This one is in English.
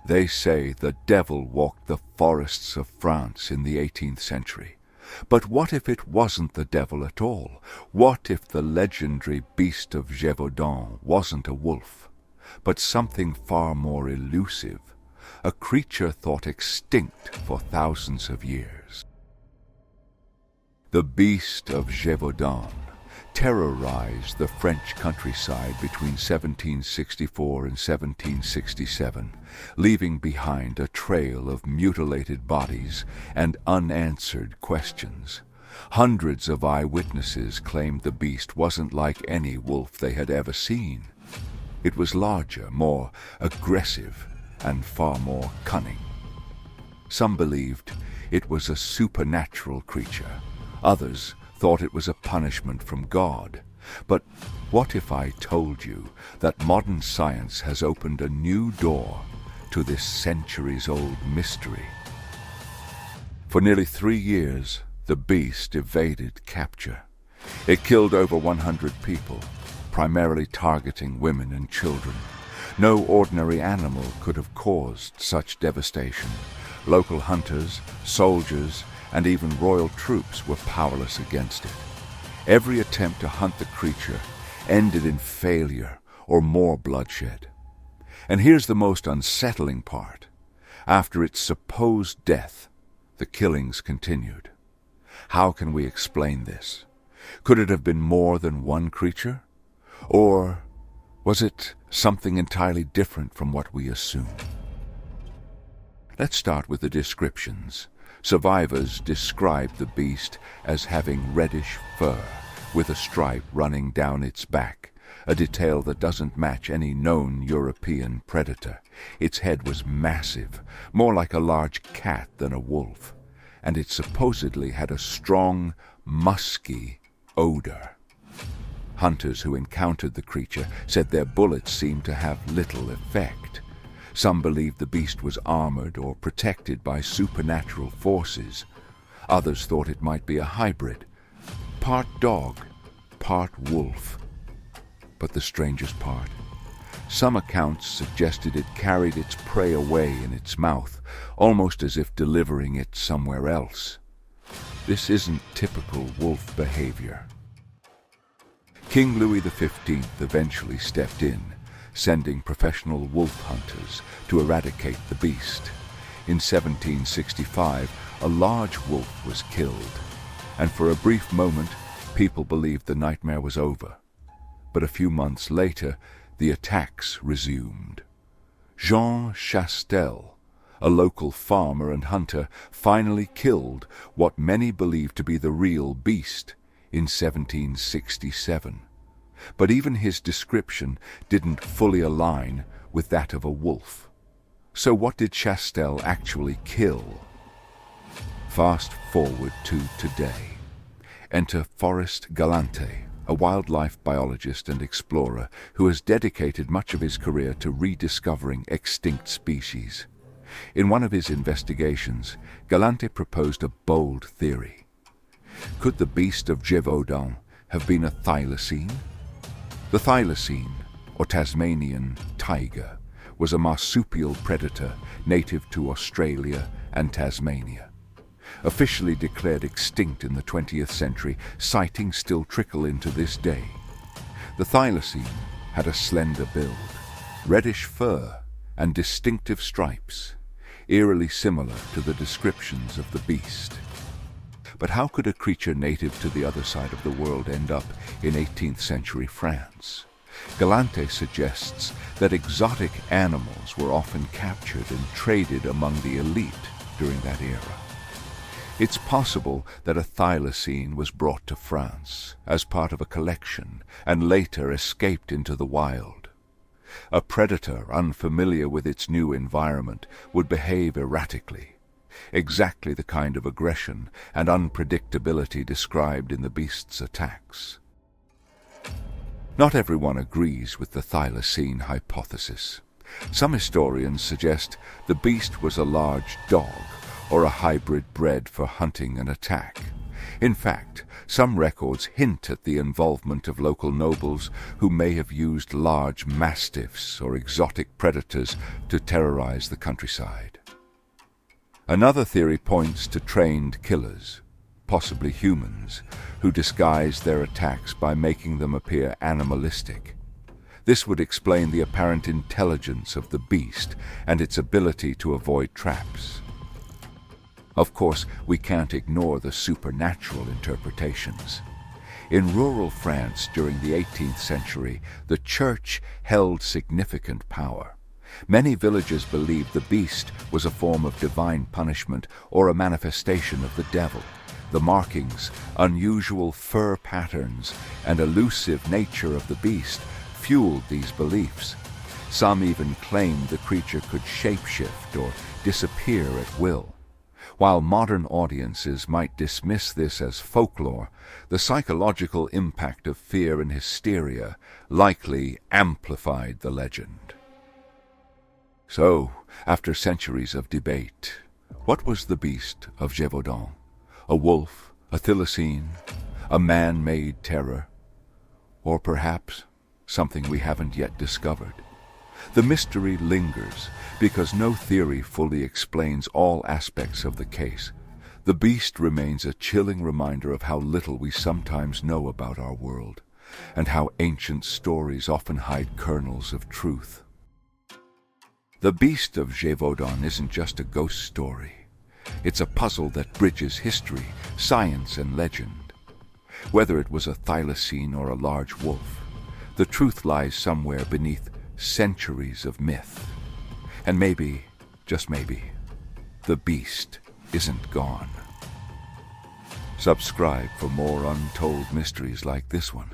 They say the devil walked the forests of France in the 18th century. But what if it wasn't the devil at all? What if the legendary Beast of Gévaudan wasn't a wolf, but something far more elusive, a creature thought extinct for thousands of years? The Beast of Gévaudan terrorized the French countryside between 1764 and 1767, leaving behind a trail of mutilated bodies and unanswered questions. Hundreds of eyewitnesses claimed the beast wasn't like any wolf they had ever seen. It was larger, more aggressive, and far more cunning. Some believed it was a supernatural creature. Others thought it was a punishment from God. But what if I told you that modern science has opened a new door to this centuries-old mystery? For nearly 3 years, the beast evaded capture. It killed over 100 people, primarily targeting women and children. No ordinary animal could have caused such devastation. Local hunters, soldiers, and even royal troops were powerless against it. Every attempt to hunt the creature ended in failure or more bloodshed. And here's the most unsettling part. After its supposed death, the killings continued. How can we explain this? Could it have been more than one creature? Or was it something entirely different from what we assume? Let's start with the descriptions. Survivors described the beast as having reddish fur with a stripe running down its back, a detail that doesn't match any known European predator. Its head was massive, more like a large cat than a wolf, and it supposedly had a strong, musky odor. Hunters who encountered the creature said their bullets seemed to have little effect. Some believed the beast was armored or protected by supernatural forces. Others thought it might be a hybrid, part dog, part wolf. But the strangest part, some accounts suggested it carried its prey away in its mouth, almost as if delivering it somewhere else. This isn't typical wolf behavior. King Louis XV eventually stepped in, sending professional wolf hunters to eradicate the beast. In 1765, a large wolf was killed, and for a brief moment, people believed the nightmare was over. But a few months later, the attacks resumed. Jean Chastel, a local farmer and hunter, finally killed what many believed to be the real beast in 1767. But even his description didn't fully align with that of a wolf. So what did Chastel actually kill? Fast forward to today. Enter Forrest Galante, a wildlife biologist and explorer who has dedicated much of his career to rediscovering extinct species. In one of his investigations, Galante proposed a bold theory. Could the Beast of Gévaudan have been a thylacine? The thylacine, or Tasmanian tiger, was a marsupial predator native to Australia and Tasmania. Officially declared extinct in the 20th century, sightings still trickle in to this day. The thylacine had a slender build, reddish fur, and distinctive stripes, eerily similar to the descriptions of the beast. But how could a creature native to the other side of the world end up in 18th century France? Galante suggests that exotic animals were often captured and traded among the elite during that era. It's possible that a thylacine was brought to France as part of a collection and later escaped into the wild. A predator unfamiliar with its new environment would behave erratically, exactly the kind of aggression and unpredictability described in the beast's attacks. Not everyone agrees with the thylacine hypothesis. Some historians suggest the beast was a large dog or a hybrid bred for hunting and attack. In fact, some records hint at the involvement of local nobles who may have used large mastiffs or exotic predators to terrorize the countryside. Another theory points to trained killers, possibly humans, who disguised their attacks by making them appear animalistic. This would explain the apparent intelligence of the beast and its ability to avoid traps. Of course, we can't ignore the supernatural interpretations. In rural France during the 18th century, the church held significant power. Many villagers believed the beast was a form of divine punishment or a manifestation of the devil. The markings, unusual fur patterns, and elusive nature of the beast fueled these beliefs. Some even claimed the creature could shapeshift or disappear at will. While modern audiences might dismiss this as folklore, the psychological impact of fear and hysteria likely amplified the legend. So, after centuries of debate, what was the Beast of Gévaudan? A wolf, a thylacine, a man-made terror, or perhaps something we haven't yet discovered? The mystery lingers because no theory fully explains all aspects of the case. The beast remains a chilling reminder of how little we sometimes know about our world, and how ancient stories often hide kernels of truth. The Beast of Gévaudan isn't just a ghost story. It's a puzzle that bridges history, science, and legend. Whether it was a thylacine or a large wolf, the truth lies somewhere beneath centuries of myth. And maybe, just maybe, the beast isn't gone. Subscribe for more untold mysteries like this one.